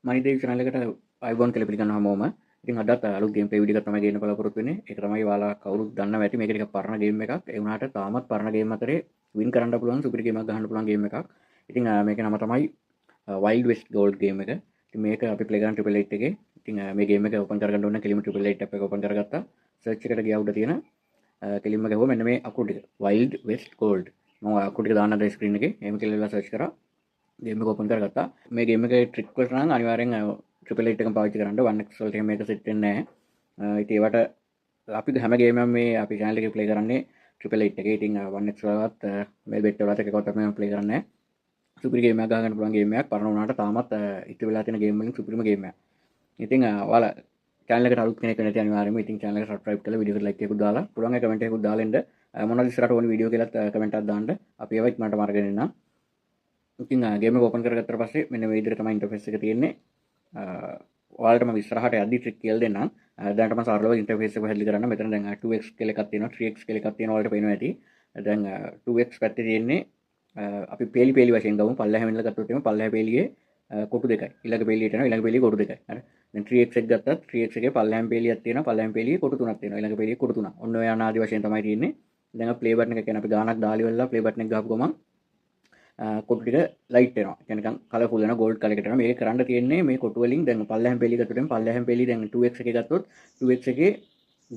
මනිදේ channel එකට අයිබෝන් කියලා පිළිගන්නවා හැමෝම. ඉතින් අදත් අලුත් ගේම් ප්ලේ වීඩියෝ එකක් තමයි ගේන්න බලාපොරොත්තු වෙන්නේ. ඒක තමයි ඔයාලා කවුරුත් දන්නවා ඇති මේක ටිකක් පරණ ගේම් එකක්. ඒ වුණාට තාමත් පරණ ගේම් අතරේ වින් කරන්න පුළුවන් සුපිරි ගේමක් ගහන්න පුළුවන් ගේම් එකක්. ඉතින් මේකේ නම තමයි Wild West Gold ගේම් එක. ඉතින් මේක අපි ප්ලේ කරන 888 එකේ. ඉතින් මේ ගේම් එක ඕපන් කරගන්න ඕන කෙලිම 888 app එක ඕපන් කරගත්තා. සර්ච් එකට ගියා උඩ තියෙන කෙලින්ම ගහුවා මෙන්න මේ අකුරු ටික Wild West Gold. මම අකුරු ටික දාන්න අද ස්ක්‍රීන් එකේ. එහෙම කියලා සර්ච් කරා. ගේම එක ඕපන් කරගත්තා. මේ ගේම් එකේ ට්‍රික් වලට නම් අනිවාර්යෙන් 888 එකම පාවිච්චි කරන්න 1x වලට මේක සෙට් වෙන්නේ නැහැ. ඉතින් ඒවට අපි හැම ගේමම මේ අපි channel එකේ ප්ලේ කරන්නේ 888 එකේ. ඉතින් 1x වලවත් මේ බෙට් වලත් එකකවත් අපි මේ ප්ලේ කරන්නේ නැහැ. සුපිරි ගේම් එකක් ගහගන්න පුළුවන් ගේම් එකක්. පරණ වුණාට තාමත් ඉතිරි වෙලා තියෙන ගේම් වලින් සුපිරිම ගේම් එකක්. ඉතින් ඔයාලා channel එකට අලුත් කෙනෙක් වෙන්න ඇති අනිවාර්යයෙන්ම ඉතින් channel එක subscribe කරලා වීඩියෝ එකට like එකකුත් දාලා පුළුවන් ඒ කමෙන්ට් එකකුත් දාලා එන්න. මොනවද ඉස්සරහට ඕන වීඩියෝ කියලාත් කමෙන්ට් එකක් දාන්න. අපි ඒවා ඉක්මනට අරගෙන එන්නම්. ඉතින් ගේම එක ඕපන් කරගත්තට පස්සේ මෙන්න මේ විදිහට තමයි ඉන්ටර්ෆේස් එක තියෙන්නේ. ඔයාලට මම ඉස්සරහට යද්දි ට්‍රික් කියලා දෙන්නම්. දැනට මම සරලව ඉන්ටර්ෆේස් එක පැහැදිලි කරන්න. මෙතන දැන් 2x කියලා එකක් තියෙනවා 3x කියලා එකක් තියෙනවා ඔයාලට පේනවා ඇති. දැන් 2x පැත්තේ තියෙන්නේ අපි පේලි පේලි වශයෙන් ගමු. පල්ලෙහා වෙනලා ගත්තොත් එimhe පල්ලෙහා පේලියේ කොටු දෙකයි. ඊළඟ පේලියට යනවා ඊළඟ පේලියේ කොටු දෙකයි. හරි. දැන් 3x එක ගත්තත් 3x එකේ පල්ලෙහාම පේලියක් තියෙනවා පල්ලෙහාම පේලියේ කොටු තුනක් තියෙනවා. ඊළඟ පේලියේ කොටු තුනක්. ඔන්න ඔය අනාදි වශයෙන් තමයි තියෙන්නේ. දැන් ප්ලේ බටන් එක කියන්නේ අපි ගානක් දාලි වෙලා ප්ලේ බටන් එක ගහපු ගමන් කොටු ටික ලයිට් වෙනවා. කියන්නේ නිකන් කලර්ෆුල් වෙනවා ගෝල්ඩ් කලර් එකට යනවා. මේක කරන්න තියෙන්නේ මේ කොටු වලින් දැන් පල්ලෙහාම පේලිය ගත්තොත් පල්ලෙහාම පේලිය දැන් 2x එකේ ගත්තොත් 2x එකේ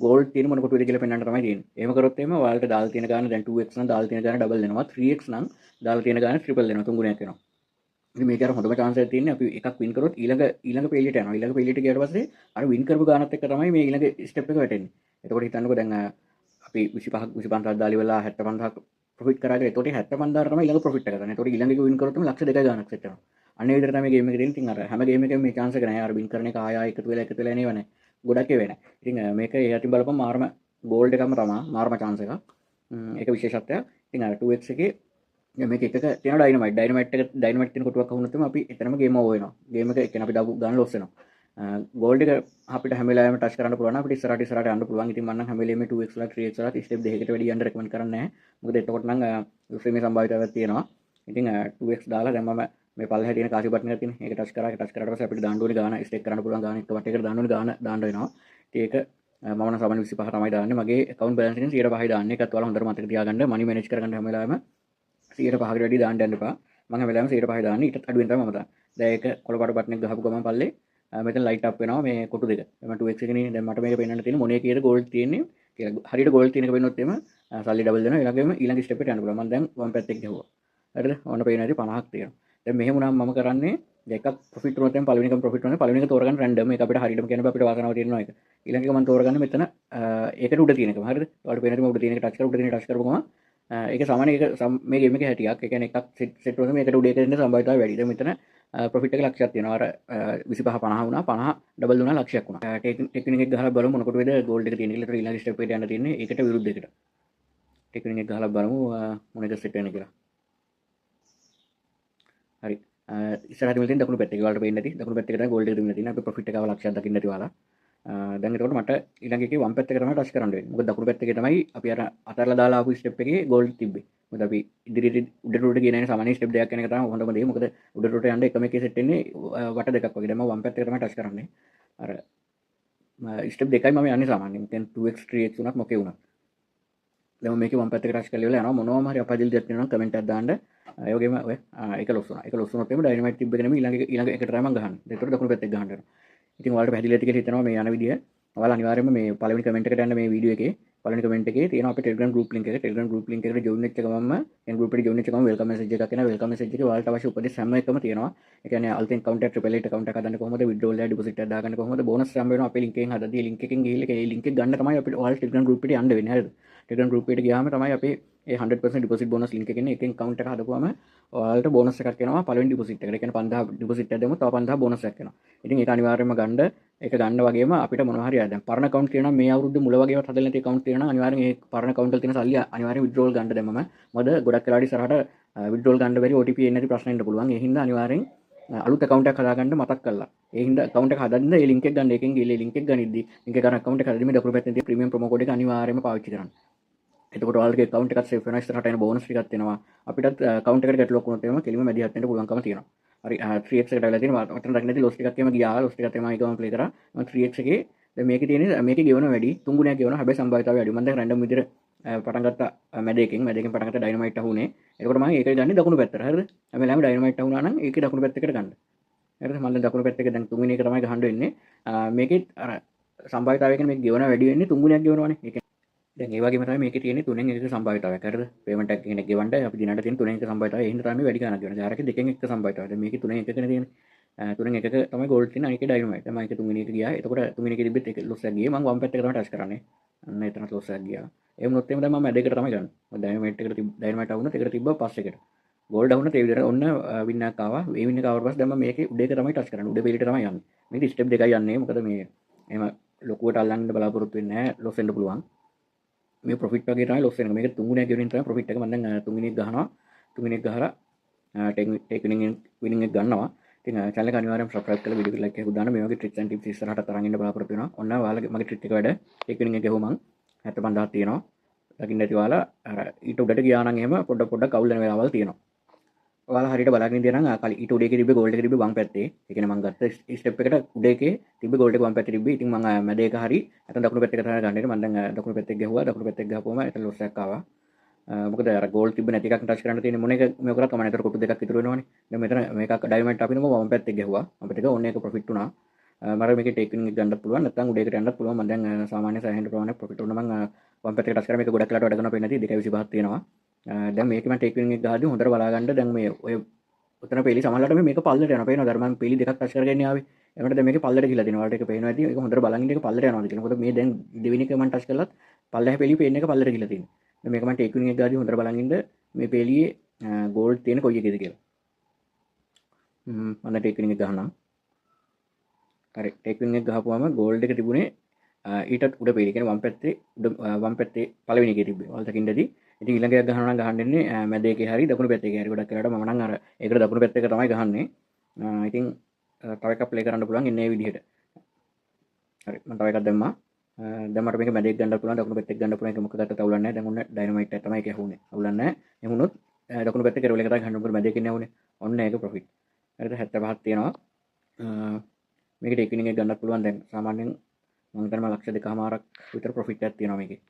ගෝල්ඩ් තියෙන මොන කොටුවේද කියලා පෙන්වන්න තමයි තියෙන්නේ. එහෙම කරොත් එහෙම ඔයාලට දාලා තියෙන ගාන දැන් 2x නම් දාලා තියෙන ගාන ඩබල් වෙනවා. 3x නම් දාලා තියෙන ගාන ට්‍රිපල් වෙනවා. තුන් ගුණයක් වෙනවා. ඉතින් මේක අර හොඳම chance එකක් තියෙන්නේ අපි එකක් වින් කරොත් ඊළඟ පේලියට යනවා. ඊළඟ පේලියට ගියාට පස්සේ අර වින් කරපු ගානත් එක්ක තමයි මේ ඊළඟ ස්ටෙප් එක වැටෙන්නේ. එතකොට හිතන්නකෝ දැන් අපි 25ක් 25ක් දාලි වෙලා 75ක් ප්‍රොෆිට් කරාගෙන එතකොට 75000 තමයි ඊළඟ ප්‍රොෆිට් එක ගන්න. එතකොට ඊළඟ එක වින් කරොත් ලක්ෂ 2ක ගානක් සෙට් වෙනවා. අන්න ඒ විදිහට තමයි ගේම් එකේ තියෙන්නේ. ඉතින් අර හැම ගේම් එකකම මේ chance එක නැහැ. අර වින් කරන එක ආය එකතු වෙලා නේව නැහැ. ගොඩක් ඒවා නැහැ. ඉතින් මේක ඒ යටින් බලපන් මාරම ගෝල්ඩ් එකම තමයි මාරම chance එකක්. ඒක විශේෂත්වයක්. ඉතින් අර 2x එකේ මේක එකක තියෙන ඩයිනමයිට් තියෙන කොටුවක් අහුනොත් අපි එතනම ගේම ඕවර් වෙනවා. ගේම් එක කියන්නේ අපි දාපු ගන්න ලොස් වෙනවා. ගෝල්ඩ් එක අපිට හැම වෙලාවෙම ටච් කරන්න පුළුවන්. අපිට ඉස්සරහට යන්න පුළුවන්. ඉතින් මම නම් හැම වෙලෙම 2x වල 3x වල ස්ටෙප් දෙකකට වැඩි යන්න රෙකමන්ඩ් කරන්නේ නැහැ. මොකද එතකොට නම් ෆ්‍රේමේ සම්භාවිතාවයක් තියෙනවා. ඉතින් 2x දාලා දැන් මම මේ පල්ලෙහා තියෙන කාසි බටන් එක තියෙන. ඒක ටච් කරාට පස්සේ අපිට දාන්න ඕනේ ගාන ස්ටේක් කරන්න පුළුවන් ගාන එක වටේකට දාන්න ඕනේ ගාන දාන්න වෙනවා. ඉතින් ඒක මම නම් සාමාන්‍ය 25 තමයි දාන්නේ. මගේ account balance එකෙන් 105යි දාන්නේ. ඒකත් ඔයාලා හොඳට මතක තියාගන්න. money manage කරගන්න හැම වෙලාවෙම 105කට වැඩි දාන්න යන්න එපා. මම හැම වෙලාවෙම 105යි දාන්නේ. ඊටත් අඩුවෙන් තමයි මම දාන්නේ. දැන් ඒක කොළපාට බටන් එක ගහපු ගමන් පල්ලේ මෙතන ලයිට් අප් වෙනවා මේ කොටු දෙක. මම 2x එකනේ දැන් මට මේක පෙන්වන්න තියෙන්නේ මොනේ කීයද ගෝල්ඩ් තියෙන්නේ කියලා. හරියට ගෝල්ඩ් තියෙන එක පෙන්වුවොත් එimhe සල්ලි ඩබල් වෙනවා. ඊළඟ ස්ටෙප් එකට යන්න පුළුවන්. මම දැන් වම් පැත්තේ ගහුවා. හරිද? ඔන්න පේන හැටි 50ක් තියෙනවා. දැන් මෙහෙම වුණාම මම කරන්නේ දෙකක් ප්‍රොෆිට් වුණොත් එimhe පළවෙනි එකම ප්‍රොෆිට් වෙනවා. පළවෙනි එක තෝරගන්න රැන්ඩම්. ඒක අපිට හරියටම කියන්න බෑ අපිට වාසනාව තියෙනවා ඒක. ඊළඟ එක මම තෝරගන්නේ මෙතන ඒකට උඩ තියෙන එකම. හරිද? ඔයාලට පේන හැටි මම උඩ තියෙන එක ටච් කරලා උඩ තියෙන එක ටච් කරපුවම ඒක සාමාන්‍ය එක මේ ගේම් එකේ හැටියක්. ඒ කියන්නේ එකක් සෙට් වුණාම මේකට උඩ එක දෙන්න සම්භාවිතාවය වැඩි. දැන් මෙතන ප්‍රොෆිට් එක ලක්ෂයක් තියෙනවා. අර 25 50 වුණා 50 ඩබල් වුණා ලක්ෂයක් වුණා. ටෙක්නික් එක ගහලා බලමු මොන කොටුවේද ගෝල්ඩ් එක තියෙන කියලා. ඊළඟ ස්ටෙප් එකට යන්න තියෙන්නේ ඒකට විරුද්ධ එකට. ටෙක්නික් එක ගහලා බලමු මොන එක සෙට් වෙන්නේ කියලා. හරි. ඉස්සරහට මෙතන දකුණු පැත්තේ ඔයාලට පේන්නේ නැති දකුණු පැත්තේ තමයි ගෝල්ඩ් එක තිබුණා තියෙන්නේ. අපි ප්‍රොෆිට් එකව ලක්ෂයක් දකින්න නැති ඔයාලා. දැන් එතකොට මට ඊළඟ එකේ වම් පැත්තේ තමයි ටච් කරන්න වෙන්නේ. මොකද දකුණු පැත්තේ තමයි අපි අර අතහැරලා දාලා ආපු ස්ටෙප් එකේ ගෝල්ඩ් තිබ්බේ. මොකද අපි ඉදිරියට උඩට ගියේ නැහැ සාමාන්‍ය ස්ටෙප් දෙකක් යන එක තමයි හොඳම දේ. මොකද උඩට යන්න එකම එකේ සෙට් වෙන්නේ වට දෙකක් වගේ. දැන් මම වම් පැත්තේ තමයි ටච් කරන්නේ. අර ස්ටෙප් දෙකයි මම යන්නේ සාමාන්‍යයෙන්. දැන් 2x 3x උනත් මොකේ උනත්. දැන් මේකේ වම් පැත්තේ ටච් කරලා ඉවරලා යනවා. මොනවම හරි අපහදිලි දෙයක් තියෙනවා නම් කමෙන්ට් එකක් දාන්න. ඒ වගේම ඔය ඒක ලොස් වුණා. ඒක ලොස් වුණොත් එimhe ඩයිනමයිට් තිබ්බ එක නෙමෙයි ඊළඟ එකට තමයි මම ගහන්නේ. ඒකට දකුණු පැත්තේ ගහන්න වෙනවා. ඉතින් ඔයාලට පැහැදිලි ඇති කියලා හිතනවා මේ යන විදිය. ඔයාලා අනිවාර්යයෙන්ම මේ පළවෙනි කමෙන්ට් එකට යන්න මේ වීඩියෝ එකේ පළවෙනි කමෙන්ට් එකේ තියෙනවා අපේ Telegram group link එක. Telegram group link එකට join වෙච්ච ගමන්ම එන් group එකට join වෙච්ච ගමන් welcome message එකක් එනවා. welcome message එකේ ඔයාලට අවශ්‍ය උපදෙස් හැම එකම තියෙනවා. ඒ කියන්නේ අලුතෙන් account එක triple eight account එකක් හදන්න කොහොමද withdrawal එක deposit එකක් දාගන්න කොහොමද bonus හම්බ වෙනවා අපේ link එකෙන් හදද්දී link එකෙන් ගිහිල්ලා ඒ link එක ගන්න තමයි අපිට ඔයාලා Telegram group එකට යන්න වෙන්නේ. හරිද? Telegram group එකට ගියාම තමයි අපේ ඒ 100% deposit bonus link එක එන්නේ. එකෙන් account එක හදපුවම ඔයාලට bonus එකක් එනවා පළවෙනි deposit එකට. ඒ කියන්නේ 5000 deposit එකක් දෙමුත් තව 5000 bonus එකක් එනවා. ඉතින් ඒක අනිවාර්යයෙන්ම ගන්න ඒක ගන්න වගේම අපිට මොනවා හරි දැන් පරණ account තියෙනවා මේ අවුරුද්ද මුල වගේවත් හදලා නැති account තියෙනවා අනිවාර්යෙන් ඒ පරණ account වල තියෙන සල්ලි අනිවාර්යෙන් withdrawal ගන්න දැම්මම මොකද ගොඩක් වෙලාවට ඉස්සරහට withdrawal ගන්න බැරි OTP එන්නේ නැති ප්‍රශ්න ඉන්න පුළුවන්. ඒ හින්දා අනිවාර්යෙන් අලුත් account එකක් හදාගන්න මතක් කරලා. ඒ හින්දා account එක හදන්න ඒ link එක ගන්න එකෙන් ගිහලා link එක ගනිද්දි link එක ගන්න account එක හදද්දි මේ දකුණු පැත්තේ තියෙන premium promo code එක අනිවාර්යයෙන්ම පාවිච්චි කරන්න. එතකොට ඔයාලගේ account එකත් save වෙනවා ඉස්සරහට එන bonus ටිකක් එනවා. අපිටත් account එකට ගැටලුවක් වුණොත් එහෙම කෙලිම මැදිහත් වෙන්න පුළුවන්කම තියෙනවා. හරි 3x එකට වෙලා තියෙනවා මට දකින්න නැති ලොස් ටිකක් එහෙම ගියා ලොස් ටිකක් තමයි එකම ප්ලේ කරා මම 3x එකේ දැන් මේකේ තියෙන්නේ මේකේ ගෙවන වැඩි 3 ගුණයක් ගෙවනවා හැබැයි සම්භාවිතාවය අඩුයි මම දැන් රැන්ඩම් විදිහට පටන් ගත්තා මැදකින් පටන් ගත්ත ඩයිනමයිට් අහුනේ එතකොට මම ඒකේ ගන්නේ දකුණු පැත්තට හරිද හැම වෙලාවෙම ඩයිනමයිට් අහුනා නම් ඒකේ දකුණු පැත්තකට ගන්න හරිද මම දැන් දකුණු පැත්තේ දැන් තුන්වෙනි එක තමයි ගහන්න වෙන්නේ මේකේ අර සම්භාවිතාවය කියන්නේ මේක ගෙවන වැඩි වෙන්නේ 3 ගුණයක් ගෙවනවානේ ඒක දැන් ඒ වගේම තමයි මේකේ තියෙන්නේ 3න් 1ක සම්භාවිතාවයක් හරිද පේමන්ට් එක කෙනෙක් ගෙවන්න අපි දිනකට තියෙන 3න් 1ක සම්භාවිතාවය ඒ හින්දා තමයි වැඩි ගණනක් ගෙවන්නේ ජාරකේ 2න් 1ක සම්භාවිතාවය දැන් මේකේ 3න් 1කනේ තියෙන්නේ 3න් 1ක තමයි ගෝල්ඩ් තියෙන අනිකේ ඩයිනමයිට් දැන් මම ඒක තුන්වෙනි එක ගියා එතකොට තුන්වෙනි එකේ තිබ්බෙත් ඒක ලොස් එකක් ගියේ මම වම් පැත්තට තමයි ටච් කරන්නේ අන්න එතනත් ලොස් එකක් ගියා ඒ වුණොත් එහෙම දැන් මම මැදේකට තමයි ගන්නේ මම ඩයිනමයිට් එකට ඩයිනමයිට් ආවුනොත් ඒකට තිබ්බා පස් එකට ගෝල්ඩ් ආවුනොත් ඒ විදිහට ඔන්න වින් එකක් ආවා ඒ වින් එක ආවට පස්සේ දැන් මම මේකේ උඩ එක තමයි ටච් කරන්නේ උඩ පිළිට තමයි යන්නේ මේක ස්ටෙප් දෙකයි යන්නේ මොකද මේ එහෙම ලොකුවට අල්ලන්න බලාපොරොත්තු වෙන්නේ නැහැ ලොස් වෙන්න පුළුවන් මේ ප්‍රොෆිට් වගේ තමයි ලොස් වෙනවා මේක 3 ගුණයක් ගෙවනින් තමයි ප්‍රොෆිට් එක මම දැන් 3 ගුණයක් ගහනවා 3 ගුණයක් ගහලා ටේක් විනින් එක ගන්නවා ඉතින් channel එක අනිවාර්යයෙන් subscribe කරලා වීඩියෝ එකට like එකක් දාන්න මේ වගේ tricks and tips ඉස්සරහට තරන් ඉන්න බලාපොරොත්තු වෙනවා ඔන්න ඔයාලගේ මගේ trick එක වැඩ ටේක් විනින් එක ගහුවම 75000ක් තියෙනවා දකින්න ඇති ඔයාලා අර ඊට උඩට ගියා නම් එහෙම පොඩ්ඩක් අවුල් වෙන වෙලාවල් තියෙනවා ඔයාලා හරියට බලාගෙන ඉඳලා නම් කලින් ඊට උඩ එකේ තිබ්බේ ගෝල්ඩ් එකේ තිබ්බේ වම් පැත්තේ ඒ කියන්නේ මම ගත්ත ස්ටෙප් එකට උඩ එකේ තිබ්බේ ගෝල්ඩ් එක වම් පැත්තේ තිබ්බේ ඉතින් මම මැද එක හරි නැත්නම් දකුණු පැත්තේ තමයි ගන්න ඉන්නේ මම දැන් දකුණු පැත්තේ ගහුවා දකුණු පැත්තේ ගහපුවම එතන ලොස් එකක් ආවා මොකද අර ගෝල්ඩ් තිබ්බ නැති එකක් ටච් කරන්න තියෙන්නේ මොන එක මේක කරත් කමන්නේ ඒතර කොටු දෙකක් ඉතුරු වෙනවනේ දැන් මෙතන මේකක් ඩයමන්ඩ් අපිනම වම් පැත්තේ ගහුවා වම් පැත්තේ ඔන්න එක ප්‍රොෆිට් වුණා මම මේකේ ටේක් විනින් එක ගන්නත් පුළුවන් නැත්නම් උඩ එකට යන්නත් පුළුවන් මම දැන් සාමාන්‍ය 600 ප්‍රමාණයක් ප්‍රොෆිට් වුණා මම වම් පැත්තේ ටච් කරා මේක ගොඩක් වෙලාවට වැඩ කරනවා පේන්නේ නැති 225ක් තියෙනවා දැන් මේක මම ටේක් විනින් එක ගහද්දි හොඳට බලා ගන්න දැන් මේ ඔය උතන පෙලි සමහරවිට මේක පල්ලට යනවා පේනවා දැන් මම පෙලි දෙකක් ටච් කරගෙන ආවේ එනකොට දැන් මේක පල්ලට ගිහලා තියෙනවා ඔයාලට ඒක පේනවා ඇති ඒක හොඳට බලන් ඉන්න එක පල්ලට යනවාද කියලා මොකද මේ දැන් දෙවෙනි එක මම ටච් කළත් පල්ලෙහා පෙලි පේන එක පල්ලට ගිහලා තියෙනවා දැන් මේක මම ටේක් විනින් එක ගාදී හොඳට බලන් ඉන්න මේ පෙලියේ ගෝල්ඩ් තියෙන කොයි එකේද කියලා මම ටේක් විනින් එක ගහනවා හරි ටේක් විනින් එක ගහපුවම ගෝල්ඩ් එක තිබුණේ ඊටත් උඩ පෙලි කියන්නේ වම් පැත්තේ පළවෙනි එකේ තිබ්බේ ඔයාලා දකින්නදී ඉතින් ඊළඟ එක ගහනවා නම් ගහන්න ඉන්නේ මැද එකේ හරි දකුණු පැත්තේ හරි ගොඩක් වෙලාවට මම නම් අර ඒකට දකුණු පැත්තේ තමයි ගහන්නේ ඉතින් තව එකක් ප්ලේ කරන්න පුළුවන් ඉන්නේ මේ විදිහට හරි මම තව එකක් දැම්මා දැන් මට මේක මැද එක ගන්න පුළුවන් දකුණු පැත්තේ ගන්න පුළුවන් ඒක මොකකට අවුලක් නැහැ දැන් ඔන්න ඩයිනමයිට් එක තමයි ඒක ඇහුනේ අවුලක් නැහැ එහුනොත් දකුණු පැත්තේ කෙරවල එක තමයි ගන්න මොකද මැද එකේ නෑවුනේ ඔන්න ඒක ප්‍රොෆිට් හරිද 75ක් තියෙනවා මේක ටේක් විනින් එක ගන්නත් පුළුවන් දැන් සාමාන්‍යයෙන් මම හිතනවා ලක්ෂ 2කමාරක් විතර ප්‍රොෆිට් එකක් තියෙනවා මේකේ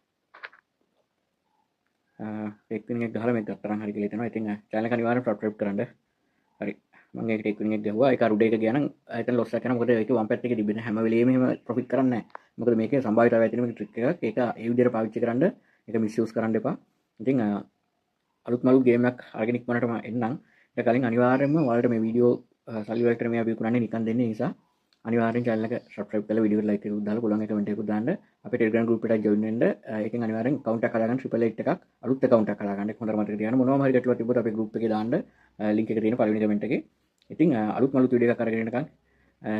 ටේක් විනින් එක ගහලා මේක ගත්තරන් හරි කියලා හිතනවා ඉතින් channel එක අනිවාර්යෙන් subscribe කරන්න හරි මම ඒක ටේක් විනින් එක ගහුවා ඒක අර උඩ එක ගියා නම් එතන loss එකක් යනවා මොකද ඒක වම් පැත්තේ තිබෙන හැම වෙලෙම එහෙම ප්‍රොෆිට් කරන්නේ නැහැ මොකද මේකේ සම්භාවිතාවය තියෙන මේක ට්‍රික් එකක් ඒක ඒ විදිහට පාවිච්චි කරන්න ඒක මිස්යූස් කරන්න එපා ඉතින් අලුත් මලුත් ගේම් එකක් අරගෙන ඉක්මනටම එන්නම් ඊට කලින් අනිවාර්යයෙන්ම ඔයාලට මේ වීඩියෝ සල්ලි වලට මේ අපි විකුණන්නේ නිකන් දෙන්නේ නිසා අනිවාර්යෙන් channel එක subscribe කරලා වීඩියෝ එකට like එකක් දාලා පුළුවන් කමෙන්ට් එකක් දාන්න අපේ Telegram group එකට join වෙන්න ඒකෙන් අනිවාර්යෙන් account එකක් හදාගන්න 888 එකක් අලුත් account එකක් හදාගන්න ඒක හොඳට මතක තියාගන්න මොනවම හරි ගැටලුවක් තිබ්බොත් අපේ group එකේ දාන්න link එක තියෙන පළවෙනි comment එකේ ඉතින් අලුත් මලුත් වීඩියෝ එකක් අරගෙන එනකන්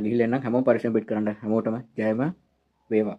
ගිහිල්ලා එන්නම් හැමෝම පරිස්සම් බෙට් කරන්න හැමෝටම ජයම වේවා